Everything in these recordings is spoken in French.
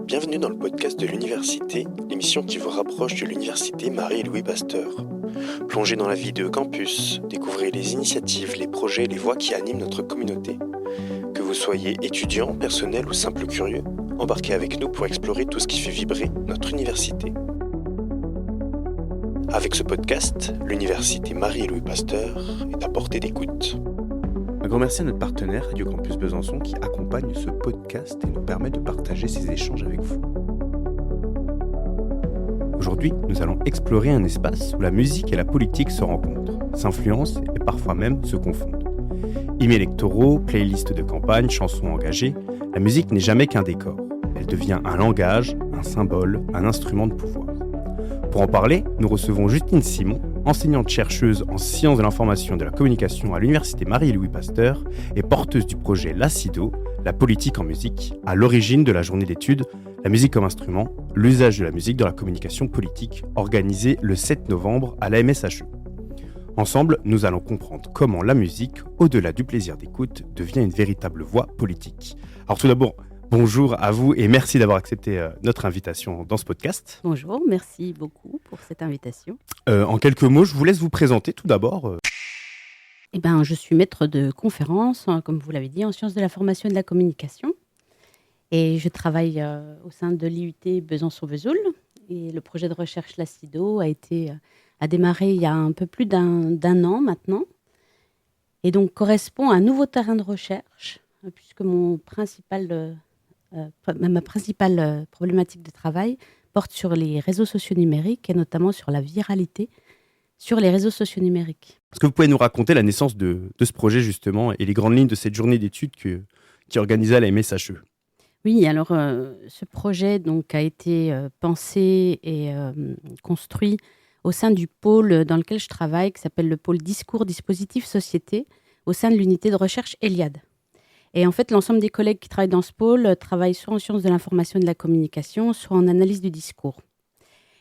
Bienvenue dans le podcast de l'Université, l'émission qui vous rapproche de l'Université Marie-Louis Pasteur. Plongez dans la vie de campus, découvrez les initiatives, les projets et les voix qui animent notre communauté. Que vous soyez étudiant, personnel ou simple curieux, embarquez avec nous pour explorer tout ce qui fait vibrer notre université. Avec ce podcast, l'Université Marie-Louis Pasteur est à portée d'écoute. Un grand merci à notre partenaire Radio Campus Besançon qui accompagne ce podcast et nous permet de partager ces échanges avec vous. Aujourd'hui, nous allons explorer un espace où la musique et la politique se rencontrent, s'influencent et parfois même se confondent. Hymnes électoraux, playlists de campagne, chansons engagées, la musique n'est jamais qu'un décor. Elle devient un langage, un symbole, un instrument de pouvoir. Pour en parler, nous recevons Justine Simon, enseignante-chercheuse en sciences de l'information et de la communication à l'Université Marie-Louis Pasteur et porteuse du projet LACIDO, la politique en musique, à l'origine de la journée d'études La musique comme instrument, l'usage de la musique dans la communication politique, organisée le 7 novembre à la MSHE. Ensemble, nous allons comprendre comment la musique, au-delà du plaisir d'écoute, devient une véritable voix politique. Alors tout d'abord, bonjour à vous et merci d'avoir accepté notre invitation dans ce podcast. Bonjour, merci beaucoup pour cette invitation. En quelques mots, je vous laisse vous présenter tout d'abord. Je suis maître de conférence, comme vous l'avez dit, en sciences de l'information et de la communication. Et je travaille au sein de l'IUT Besançon-Vesoul. Et le projet de recherche LACIDO a démarré il y a un peu plus d'un an maintenant. Et donc correspond à un nouveau terrain de recherche, puisque ma principale problématique de travail porte sur les réseaux sociaux numériques et notamment sur la viralité sur les réseaux sociaux numériques. Est-ce que vous pouvez nous raconter la naissance de ce projet justement et les grandes lignes de cette journée d'études qui est organisée à la MSHE? Oui, alors ce projet donc, a été pensé et construit au sein du pôle dans lequel je travaille, qui s'appelle le pôle Discours, Dispositifs, Société, au sein de l'unité de recherche Eliade. Et en fait, l'ensemble des collègues qui travaillent dans ce pôle travaillent soit en sciences de l'information et de la communication, soit en analyse du discours.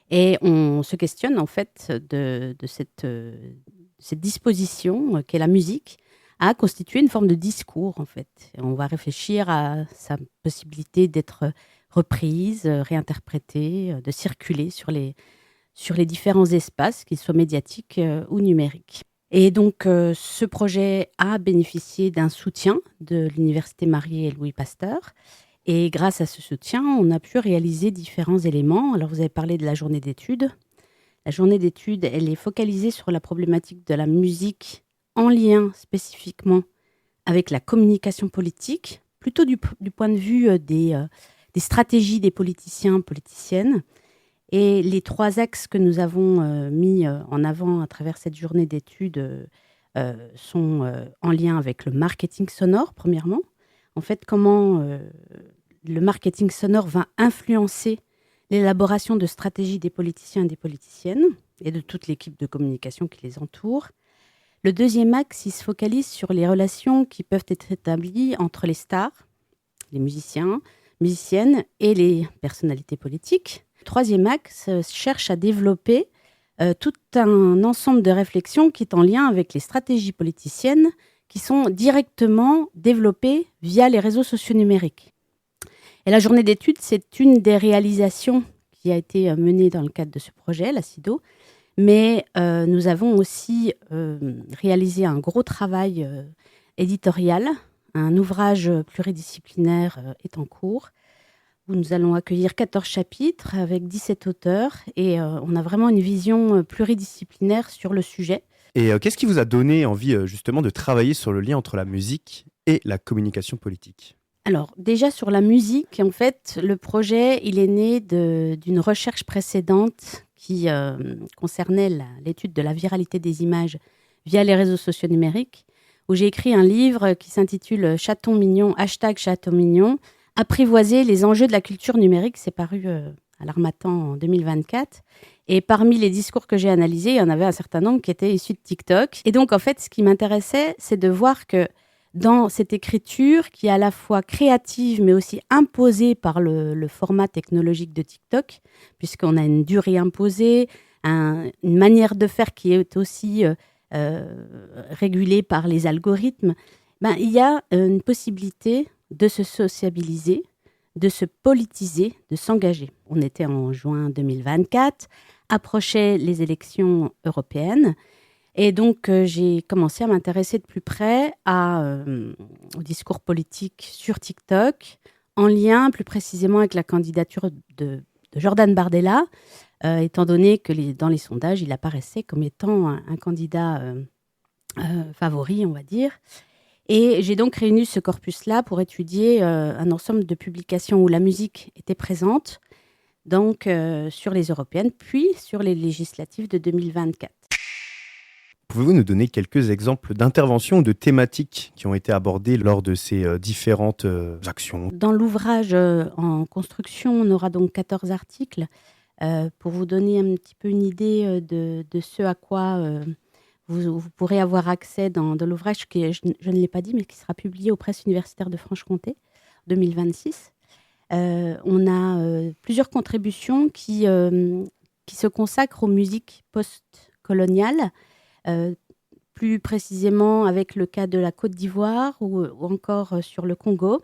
Et on se questionne en fait de cette disposition qu'est la musique à constituer une forme de discours en fait. Et on va réfléchir à sa possibilité d'être reprise, réinterprétée, de circuler sur les différents espaces, qu'ils soient médiatiques ou numériques. Et donc, ce projet a bénéficié d'un soutien de l'Université Marie-Louis Pasteur. Et grâce à ce soutien, on a pu réaliser différents éléments. Alors, vous avez parlé de la journée d'études. La journée d'études, elle est focalisée sur la problématique de la musique en lien spécifiquement avec la communication politique, plutôt du point de vue des stratégies des politiciens, politiciennes. Et les trois axes que nous avons mis en avant à travers cette journée d'études sont en lien avec le marketing sonore, premièrement. En fait, comment le marketing sonore va influencer l'élaboration de stratégies des politiciens et des politiciennes et de toute l'équipe de communication qui les entoure. Le deuxième axe, il se focalise sur les relations qui peuvent être établies entre les stars, les musiciens, musiciennes et les personnalités politiques. Le troisième axe cherche à développer tout un ensemble de réflexions qui est en lien avec les stratégies politiciennes qui sont directement développées via les réseaux sociaux numériques. Et la journée d'études, c'est une des réalisations qui a été menée dans le cadre de ce projet, LACIDO. Mais nous avons aussi réalisé un gros travail éditorial. Un ouvrage pluridisciplinaire est en cours, où nous allons accueillir 14 chapitres avec 17 auteurs. Et on a vraiment une vision pluridisciplinaire sur le sujet. Et qu'est-ce qui vous a donné envie justement de travailler sur le lien entre la musique et la communication politique ? Alors déjà sur la musique, en fait, le projet il est né d'une recherche précédente qui concernait l'étude de la viralité des images via les réseaux sociaux numériques, où j'ai écrit un livre qui s'intitule Chaton mignon, #ChatonMignon, apprivoiser les enjeux de la culture numérique. C'est paru à l'Harmattan en 2024. Et parmi les discours que j'ai analysés, il y en avait un certain nombre qui étaient issus de TikTok. Et donc, en fait, ce qui m'intéressait, c'est de voir que dans cette écriture, qui est à la fois créative, mais aussi imposée par le format technologique de TikTok, puisqu'on a une durée imposée, une manière de faire qui est aussi régulée par les algorithmes, il y a une possibilité de se sociabiliser, de se politiser, de s'engager. On était en juin 2024, approchaient les élections européennes, et donc j'ai commencé à m'intéresser de plus près au discours politique sur TikTok, en lien plus précisément avec la candidature de Jordan Bardella, étant donné que dans les sondages, il apparaissait comme étant un candidat favori, on va dire. Et j'ai donc réuni ce corpus-là pour étudier un ensemble de publications où la musique était présente, donc sur les européennes, puis sur les législatives de 2024. Pouvez-vous nous donner quelques exemples d'interventions ou de thématiques qui ont été abordées lors de ces différentes actions ? Dans l'ouvrage en construction, on aura donc 14 articles pour vous donner un petit peu une idée de ce à quoi vous pourrez avoir accès dans l'ouvrage qui, je ne l'ai pas dit, mais qui sera publié aux presses universitaires de Franche-Comté en 2026. On a plusieurs contributions qui se consacrent aux musiques post-coloniales, plus précisément avec le cas de la Côte d'Ivoire ou encore sur le Congo.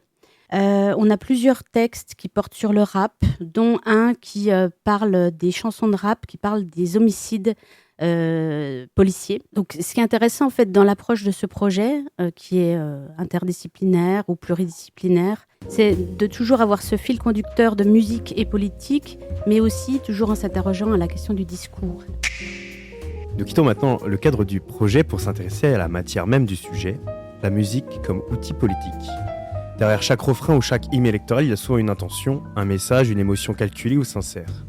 On a plusieurs textes qui portent sur le rap, dont un qui parle des chansons de rap, qui parle des homicides policiers. Donc, ce qui est intéressant en fait dans l'approche de ce projet, qui est interdisciplinaire ou pluridisciplinaire, c'est de toujours avoir ce fil conducteur de musique et politique, mais aussi toujours en s'interrogeant à la question du discours. Nous quittons maintenant le cadre du projet pour s'intéresser à la matière même du sujet, la musique comme outil politique. Derrière chaque refrain ou chaque hymne électoral, il y a souvent une intention, un message, une émotion calculée ou sincère.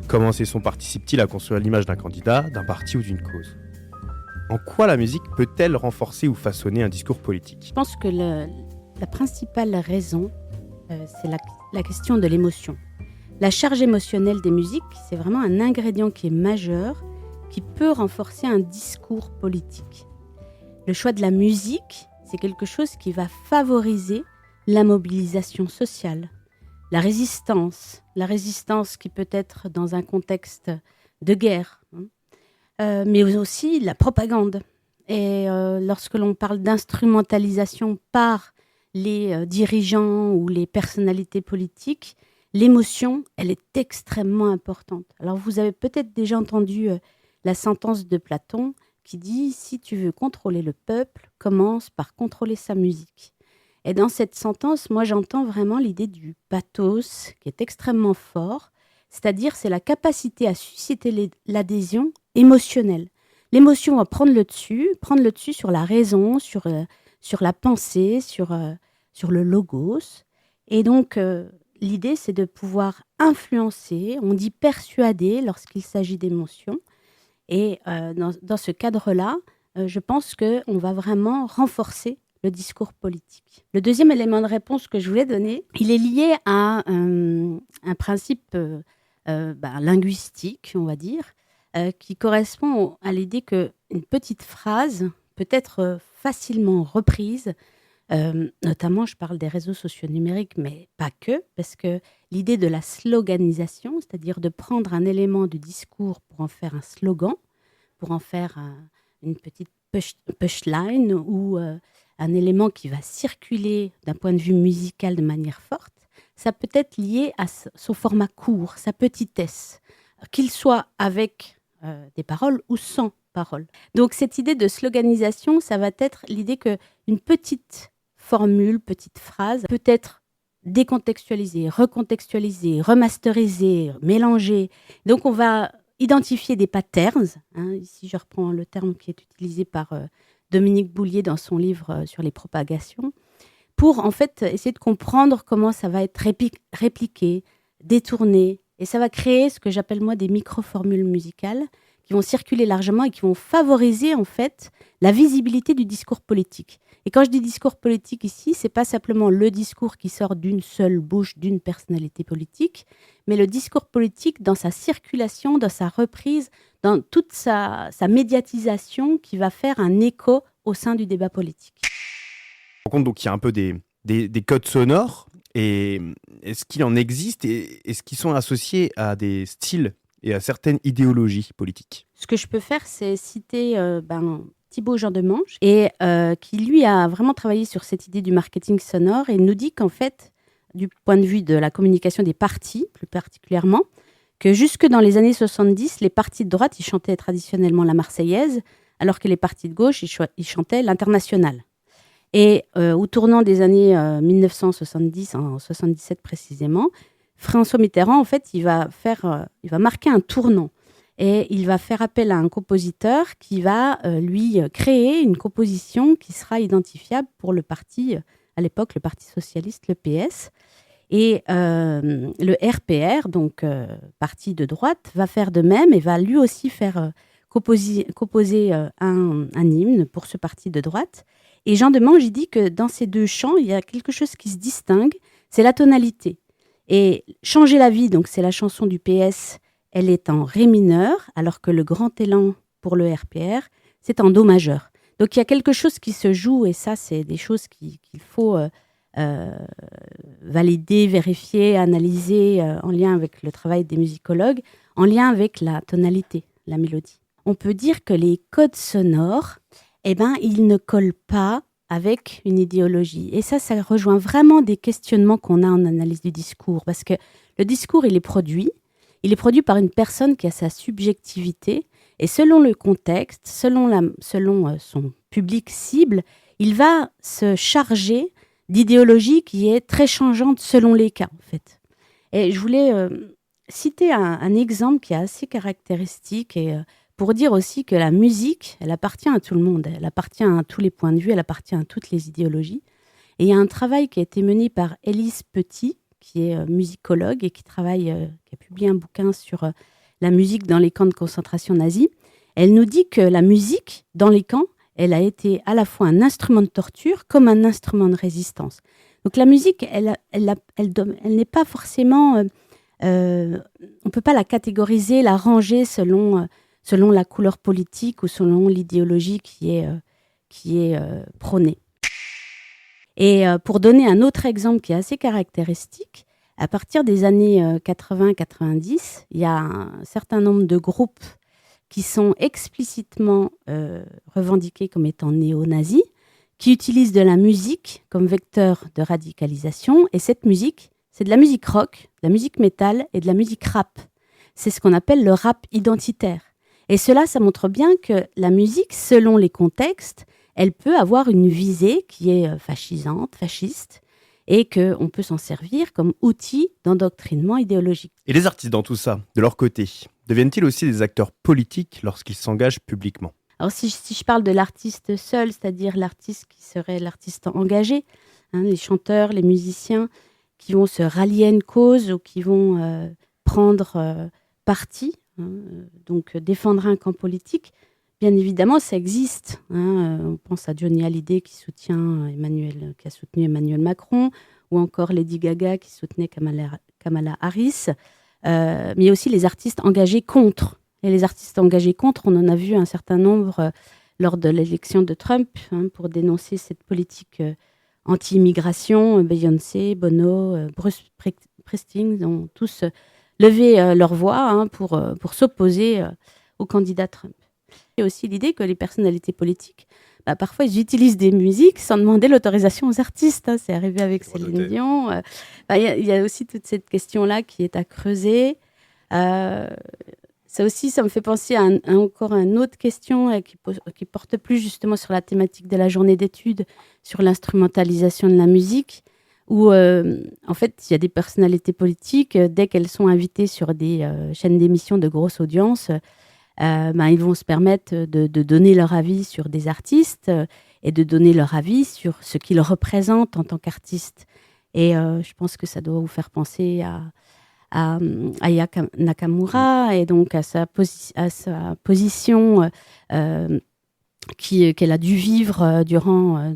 Comment ces sons participent-ils à construire l'image d'un candidat, d'un parti ou d'une cause ? En quoi la musique peut-elle renforcer ou façonner un discours politique ? Je pense que la principale raison, c'est la question de l'émotion. La charge émotionnelle des musiques, c'est vraiment un ingrédient qui est majeur, qui peut renforcer un discours politique. Le choix de la musique, c'est quelque chose qui va favoriser la mobilisation sociale, la résistance qui peut être dans un contexte de guerre, mais aussi la propagande. Et lorsque l'on parle d'instrumentalisation par les dirigeants ou les personnalités politiques, l'émotion, elle est extrêmement importante. Alors vous avez peut-être déjà entendu la sentence de Platon qui dit « Si tu veux contrôler le peuple, commence par contrôler sa musique ». Et dans cette sentence, moi j'entends vraiment l'idée du pathos qui est extrêmement fort, c'est-à-dire c'est la capacité à susciter l'adhésion émotionnelle. L'émotion va prendre le dessus sur la raison, sur la pensée, sur le logos. Et donc l'idée c'est de pouvoir influencer, on dit persuader lorsqu'il s'agit d'émotions. Et dans ce cadre-là, je pense qu'on va vraiment renforcer le discours politique. Le deuxième élément de réponse que je voulais donner, il est lié à un principe linguistique, on va dire, qui correspond à l'idée qu'une petite phrase peut être facilement reprise, notamment je parle des réseaux sociaux numériques, mais pas que, parce que l'idée de la sloganisation, c'est-à-dire de prendre un élément du discours pour en faire un slogan, pour en faire une petite punchline ou un élément qui va circuler d'un point de vue musical de manière forte, ça peut être lié à son format court, sa petitesse, qu'il soit avec des paroles ou sans paroles. Donc cette idée de sloganisation, ça va être l'idée qu'une petite formule, petite phrase peut être décontextualisée, recontextualisée, remasterisée, mélangée. Donc on va identifier des patterns, ici je reprends le terme qui est utilisé par Dominique Boulier dans son livre sur les propagations, pour en fait essayer de comprendre comment ça va être répliqué, détourné, et ça va créer ce que j'appelle moi des micro-formules musicales qui vont circuler largement et qui vont favoriser en fait la visibilité du discours politique. Et quand je dis discours politique ici, c'est pas simplement le discours qui sort d'une seule bouche d'une personnalité politique, mais le discours politique dans sa circulation, dans sa reprise, dans toute sa médiatisation qui va faire un écho au sein du débat politique. On compte donc qu'il y a un peu des codes sonores, et est-ce qu'il en existe et est-ce qu'ils sont associés à des styles et à certaines idéologies politiques ? Ce que je peux faire, c'est citer Thibaut Jean Demange, et qui lui a vraiment travaillé sur cette idée du marketing sonore et nous dit qu'en fait, du point de vue de la communication des partis, plus particulièrement, que jusque dans les années 70, les partis de droite, ils chantaient traditionnellement la Marseillaise, alors que les partis de gauche, ils chantaient l'Internationale. Et au tournant des années 1970, en 77 précisément, François Mitterrand, en fait, il va marquer un tournant. Et il va faire appel à un compositeur qui va lui créer une composition qui sera identifiable pour le parti, à l'époque le Parti socialiste, le PS. Et le RPR, donc parti de droite, va faire de même et va lui aussi faire composer un hymne pour ce parti de droite. Et Jean Demange, il dit que dans ces deux chants, il y a quelque chose qui se distingue, c'est la tonalité. Et Changer la vie, donc c'est la chanson du PS, elle est en ré mineur, alors que le grand élan pour le RPR, c'est en do majeur. Donc il y a quelque chose qui se joue, et ça, c'est des choses qu'il faut valider, vérifier, analyser en lien avec le travail des musicologues, en lien avec la tonalité, la mélodie. On peut dire que les codes sonores, ils ne collent pas avec une idéologie. Et ça rejoint vraiment des questionnements qu'on a en analyse du discours, parce que le discours, il est produit par une personne qui a sa subjectivité, et selon le contexte, selon son public cible, il va se charger d'idéologie qui est très changeante selon les cas, en fait. Et je voulais citer un exemple qui est assez caractéristique, et pour dire aussi que la musique, elle appartient à tout le monde, elle appartient à tous les points de vue, elle appartient à toutes les idéologies. Et il y a un travail qui a été mené par Élise Petit, qui est musicologue et qui a publié un bouquin sur la musique dans les camps de concentration nazis. Elle nous dit que la musique, dans les camps, elle a été à la fois un instrument de torture comme un instrument de résistance. Donc la musique, elle n'est pas forcément... on ne peut pas la catégoriser, la ranger selon la couleur politique ou selon l'idéologie qui est prônée. Et pour donner un autre exemple qui est assez caractéristique, à partir des années 80-90, il y a un certain nombre de groupes qui sont explicitement revendiqués comme étant néo-nazis, qui utilisent de la musique comme vecteur de radicalisation. Et cette musique, c'est de la musique rock, de la musique métal et de la musique rap. C'est ce qu'on appelle le rap identitaire. Et cela, ça montre bien que la musique, selon les contextes, elle peut avoir une visée qui est fascisante, fasciste, et qu'on peut s'en servir comme outil d'endoctrinement idéologique. Et les artistes dans tout ça, de leur côté, deviennent-ils aussi des acteurs politiques lorsqu'ils s'engagent publiquement ? Alors si je parle de l'artiste seul, c'est-à-dire l'artiste qui serait l'artiste engagé, les chanteurs, les musiciens qui vont se rallier à une cause ou qui vont prendre parti, donc défendre un camp politique, bien évidemment, ça existe. On pense à Johnny Hallyday qui a soutenu Emmanuel Macron, ou encore Lady Gaga qui soutenait Kamala Harris. Mais il y a aussi les artistes engagés contre. Et les artistes engagés contre, on en a vu un certain nombre lors de l'élection de Trump pour dénoncer cette politique anti-immigration. Beyoncé, Bono, Bruce Springsteen ont tous levé leur voix pour s'opposer au candidat Trump. Il y a aussi l'idée que les personnalités politiques, parfois, ils utilisent des musiques sans demander l'autorisation aux artistes. C'est arrivé avec Céline Dion. Il y a aussi toute cette question-là qui est à creuser. Ça aussi, ça me fait penser à encore une autre question qui porte plus justement sur la thématique de la journée d'études, sur l'instrumentalisation de la musique, où en fait, il y a des personnalités politiques, dès qu'elles sont invitées sur des chaînes d'émissions de grosse audience, ils vont se permettre de donner leur avis sur des artistes et de donner leur avis sur ce qu'ils représentent en tant qu'artistes. Et je pense que ça doit vous faire penser à Aya Nakamura et donc à sa position qu'elle a dû vivre durant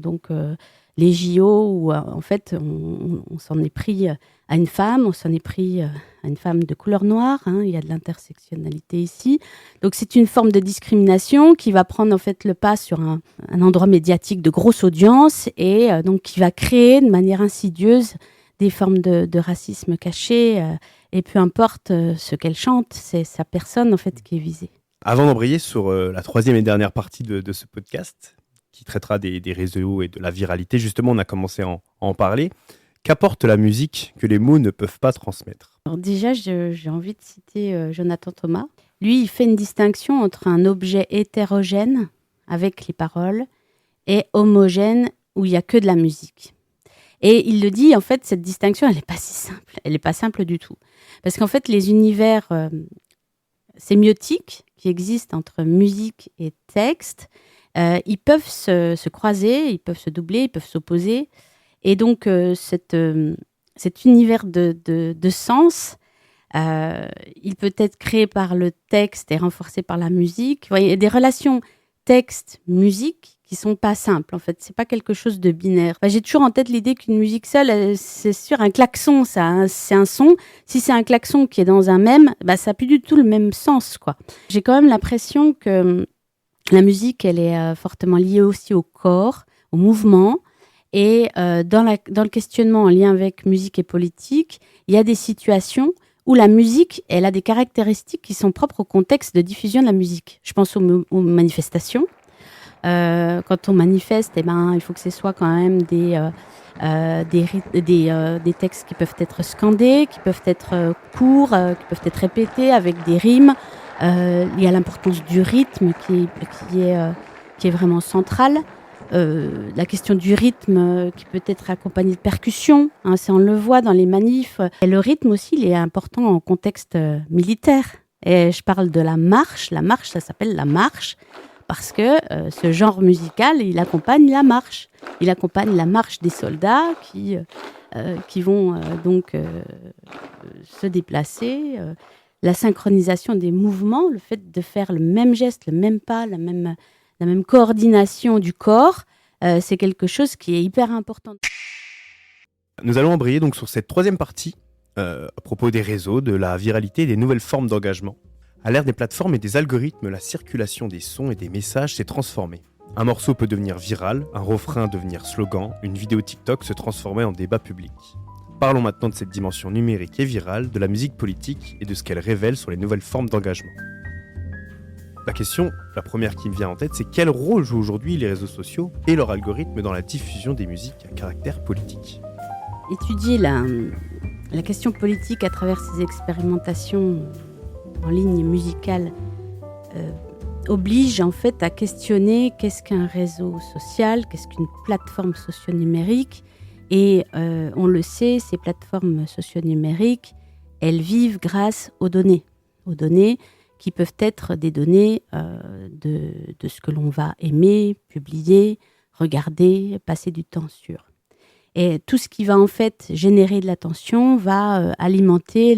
les JO, où en fait on s'en est pris à une femme, de couleur noire. Il y a de l'intersectionnalité ici. Donc c'est une forme de discrimination qui va prendre en fait le pas sur un endroit médiatique de grosse audience et donc qui va créer de manière insidieuse des formes de racisme caché. Et peu importe ce qu'elle chante, c'est sa personne en fait qui est visée. Avant d'embrayer sur la troisième et dernière partie de ce podcast, qui traitera des réseaux et de la viralité, justement, on a commencé à en parler. Qu'apporte la musique que les mots ne peuvent pas transmettre ? Alors déjà, j'ai envie de citer Jonathan Thomas. Lui, il fait une distinction entre un objet hétérogène, avec les paroles, et homogène, où il n'y a que de la musique. Et il le dit, en fait, cette distinction, elle n'est pas si simple. Elle n'est pas simple du tout. Parce qu'en fait, les univers sémiotiques qui existent entre musique et texte, ils peuvent se croiser, ils peuvent se doubler, ils peuvent s'opposer. Et donc, cet univers de sens, il peut être créé par le texte et renforcé par la musique. Vous voyez, il y a des relations texte-musique qui sont pas simples, en fait. C'est pas quelque chose de binaire. J'ai toujours en tête l'idée qu'une musique seule, c'est sûr, un klaxon, c'est un son. Si c'est un klaxon qui est dans un mème, ça n'a plus du tout le même sens, quoi. J'ai quand même l'impression que la musique, elle est fortement liée aussi au corps, au mouvement. Et dans le questionnement en lien avec musique et politique, il y a des situations où la musique, elle a des caractéristiques qui sont propres au contexte de diffusion de la musique. Je pense aux manifestations. Quand on manifeste, il faut que ce soit quand même des textes qui peuvent être scandés, qui peuvent être courts, qui peuvent être répétés avec des rimes. Il y a l'importance du rythme qui est vraiment centrale. La question du rythme qui peut être accompagné de percussions, on le voit dans les manifs. Et le rythme aussi, il est important en contexte militaire. Et je parle de la marche. La marche, ça s'appelle la marche parce que ce genre musical, il accompagne la marche. Il accompagne la marche des soldats qui vont se déplacer. La synchronisation des mouvements, le fait de faire le même geste, le même pas, la même coordination du corps, c'est quelque chose qui est hyper important. Nous allons embrayer donc sur cette troisième partie à propos des réseaux, de la viralité et des nouvelles formes d'engagement. À l'ère des plateformes et des algorithmes, la circulation des sons et des messages s'est transformée. Un morceau peut devenir viral, un refrain devenir slogan, une vidéo TikTok se transformer en débat public. Parlons maintenant de cette dimension numérique et virale de la musique politique et de ce qu'elle révèle sur les nouvelles formes d'engagement. La question, la première qui me vient en tête, c'est quel rôle jouent aujourd'hui les réseaux sociaux et leur algorithme dans la diffusion des musiques à caractère politique ? Étudier la question politique à travers ces expérimentations en ligne musicale oblige en fait à questionner qu'est-ce qu'un réseau social, qu'est-ce qu'une plateforme socio-numérique. Et on le sait, ces plateformes socio-numériques, elles vivent grâce aux données qui peuvent être des données de ce que l'on va aimer, publier, regarder, passer du temps sur. Et tout ce qui va en fait générer de l'attention va alimenter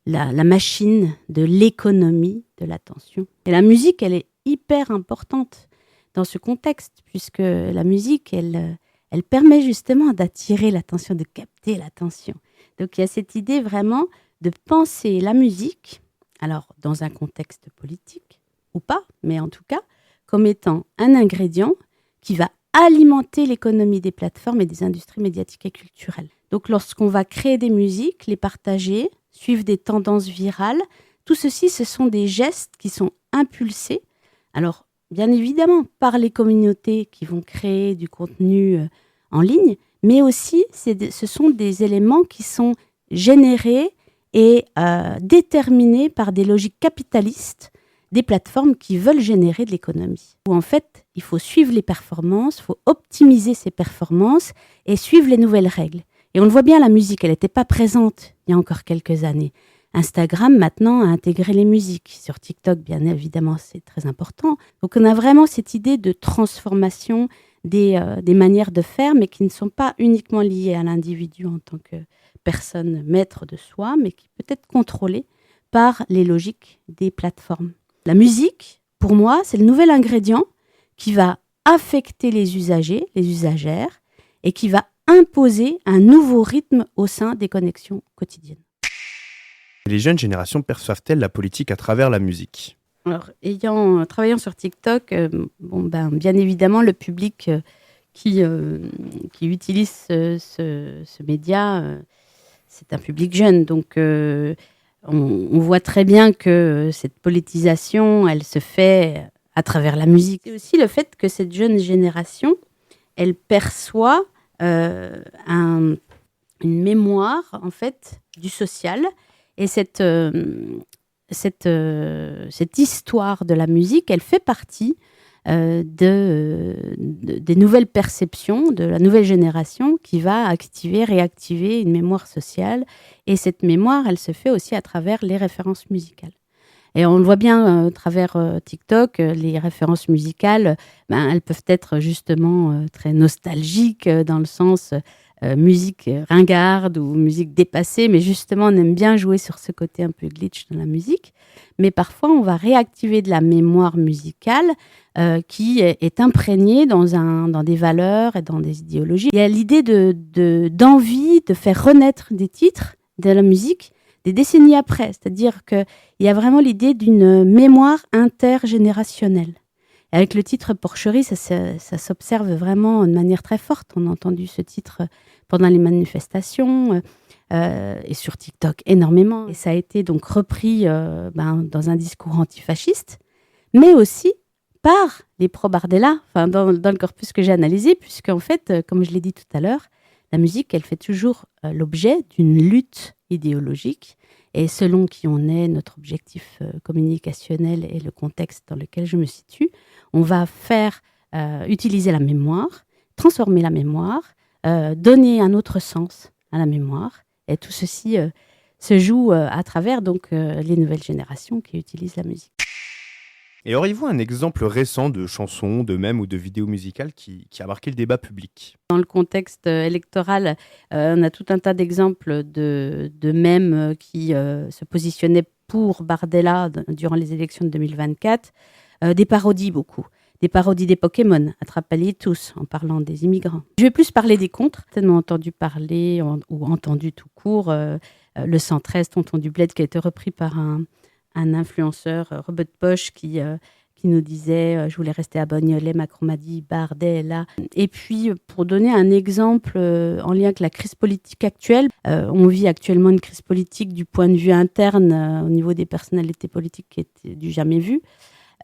la machine de l'économie de l'attention. Et la musique, elle est hyper importante dans ce contexte, puisque la musique, elle permet justement d'attirer l'attention, de capter l'attention. Donc il y a cette idée vraiment de penser la musique, alors dans un contexte politique ou pas, mais en tout cas, comme étant un ingrédient qui va alimenter l'économie des plateformes et des industries médiatiques et culturelles. Donc lorsqu'on va créer des musiques, les partager, suivre des tendances virales, tout ceci, ce sont des gestes qui sont impulsés, alors bien évidemment par les communautés qui vont créer du contenu en ligne, mais aussi ce sont des éléments qui sont générés et déterminés par des logiques capitalistes des plateformes qui veulent générer de l'économie. Où en fait, il faut suivre les performances, il faut optimiser ces performances et suivre les nouvelles règles. Et on le voit bien, la musique, elle n'était pas présente il y a encore quelques années. Instagram, maintenant, a intégré les musiques. Sur TikTok, bien évidemment, c'est très important. Donc, on a vraiment cette idée de transformation des manières de faire, mais qui ne sont pas uniquement liées à l'individu en tant que personne maître de soi, mais qui peut être contrôlée par les logiques des plateformes. La musique, pour moi, c'est le nouvel ingrédient qui va affecter les usagers, les usagères, et qui va imposer un nouveau rythme au sein des connexions quotidiennes. Les jeunes générations perçoivent-elles la politique à travers la musique ? Alors, travaillant sur TikTok, bien évidemment, le public qui utilise ce média, c'est un public jeune. Donc, on voit très bien que cette politisation, elle se fait à travers la musique. C'est aussi le fait que cette jeune génération, elle perçoit un une mémoire en fait du social. Et cette histoire de la musique, elle fait partie des nouvelles perceptions de la nouvelle génération qui va réactiver une mémoire sociale. Et cette mémoire, elle se fait aussi à travers les références musicales. Et on le voit bien à travers TikTok, les références musicales, elles peuvent être justement très nostalgiques dans le sens musique ringarde ou musique dépassée, mais justement on aime bien jouer sur ce côté un peu glitch dans la musique. Mais parfois on va réactiver de la mémoire musicale qui est imprégnée dans des valeurs et dans des idéologies. Il y a l'idée d'envie de faire renaître des titres de la musique des décennies après, c'est-à-dire qu'il y a vraiment l'idée d'une mémoire intergénérationnelle. Et avec le titre Porcherie, ça s'observe vraiment de manière très forte. On a entendu ce titre pendant les manifestations et sur TikTok énormément. Et ça a été donc repris dans un discours antifasciste, mais aussi par les pro-Bardella, dans le corpus que j'ai analysé, puisqu'en fait, comme je l'ai dit tout à l'heure, la musique, elle fait toujours l'objet d'une lutte idéologique. Et selon qui on est, notre objectif communicationnel et le contexte dans lequel je me situe, on va faire utiliser la mémoire, transformer la mémoire, donner un autre sens à la mémoire. Et tout ceci se joue à travers donc, les nouvelles générations qui utilisent la musique. Et auriez-vous un exemple récent de chanson, de mème ou de vidéo musicale qui a marqué le débat public ? Dans le contexte électoral, on a tout un tas d'exemples de mèmes qui se positionnaient pour Bardella durant les élections de 2024. Des parodies beaucoup. Des parodies des Pokémon, attrape-les tous, en parlant des immigrants. Je vais plus parler des contres. Tellement entendu parler, ou entendu tout court, le 113, Tonton du Bled, qui a été repris par un influenceur, Robert Poche, qui nous disait je voulais rester à Bagnolet, Macron m'a dit Bardella. Et puis, pour donner un exemple en lien avec la crise politique actuelle, on vit actuellement une crise politique du point de vue interne au niveau des personnalités politiques qui est du jamais vu.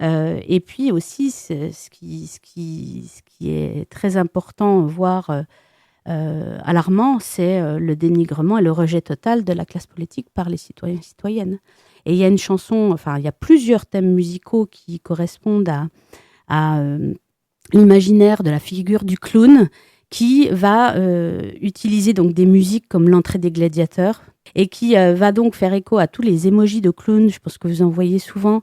Et puis aussi, ce qui est très important, voire alarmant, c'est le dénigrement et le rejet total de la classe politique par les citoyens et citoyennes. Et il y a une chanson, il y a plusieurs thèmes musicaux qui correspondent à l'imaginaire de la figure du clown qui va utiliser donc des musiques comme l'entrée des gladiateurs et qui va donc faire écho à tous les émojis de clown, je pense que vous en voyez souvent,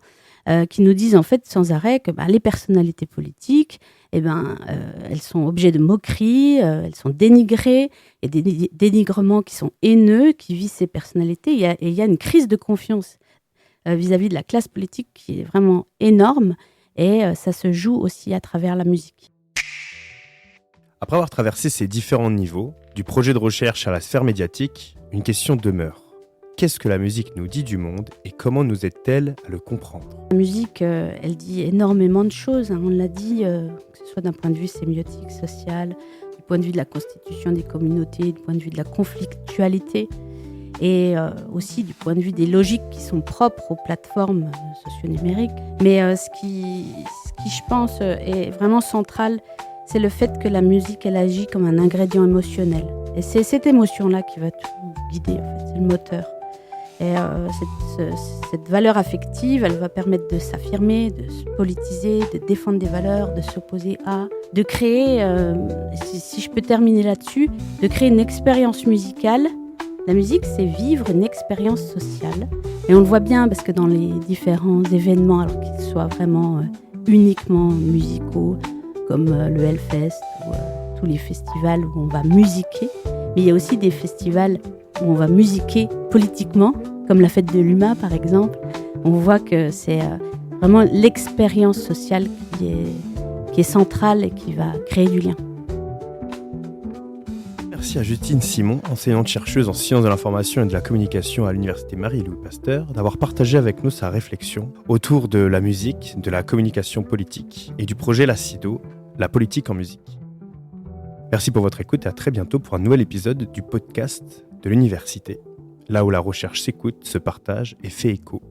qui nous disent en fait sans arrêt que les personnalités politiques, elles sont objets de moquerie, elles sont dénigrées, et des dénigrements qui sont haineux, qui visent ces personnalités. Il y a une crise de confiance vis-à-vis de la classe politique qui est vraiment énorme, et ça se joue aussi à travers la musique. Après avoir traversé ces différents niveaux, du projet de recherche à la sphère médiatique, une question demeure. Qu'est-ce que la musique nous dit du monde et comment nous aide-t-elle à le comprendre ? La musique, elle dit énormément de choses. On l'a dit, que ce soit d'un point de vue sémiotique, social, du point de vue de la constitution des communautés, du point de vue de la conflictualité et aussi du point de vue des logiques qui sont propres aux plateformes socio-numériques. Mais ce qui, je pense, est vraiment central, c'est le fait que la musique, elle agit comme un ingrédient émotionnel. Et c'est cette émotion-là qui va tout guider, en fait. C'est le moteur. Et cette valeur affective, elle va permettre de s'affirmer, de se politiser, de défendre des valeurs, de s'opposer à, de créer, si je peux terminer là-dessus, de créer une expérience musicale. La musique, c'est vivre une expérience sociale. Et on le voit bien parce que dans les différents événements, alors qu'ils soient vraiment uniquement musicaux, comme le Hellfest ou tous les festivals où on va musiquer, mais il y a aussi des festivals où on va musiquer politiquement, comme la fête de l'UMA par exemple. On voit que c'est vraiment l'expérience sociale qui est centrale et qui va créer du lien. Merci à Justine Simon, enseignante-chercheuse en sciences de l'information et de la communication à l'Université Marie-Louis Pasteur, d'avoir partagé avec nous sa réflexion autour de la musique, de la communication politique et du projet LACIDO, la politique en musique. Merci pour votre écoute et à très bientôt pour un nouvel épisode du podcast de l'université, là où la recherche s'écoute, se partage et fait écho.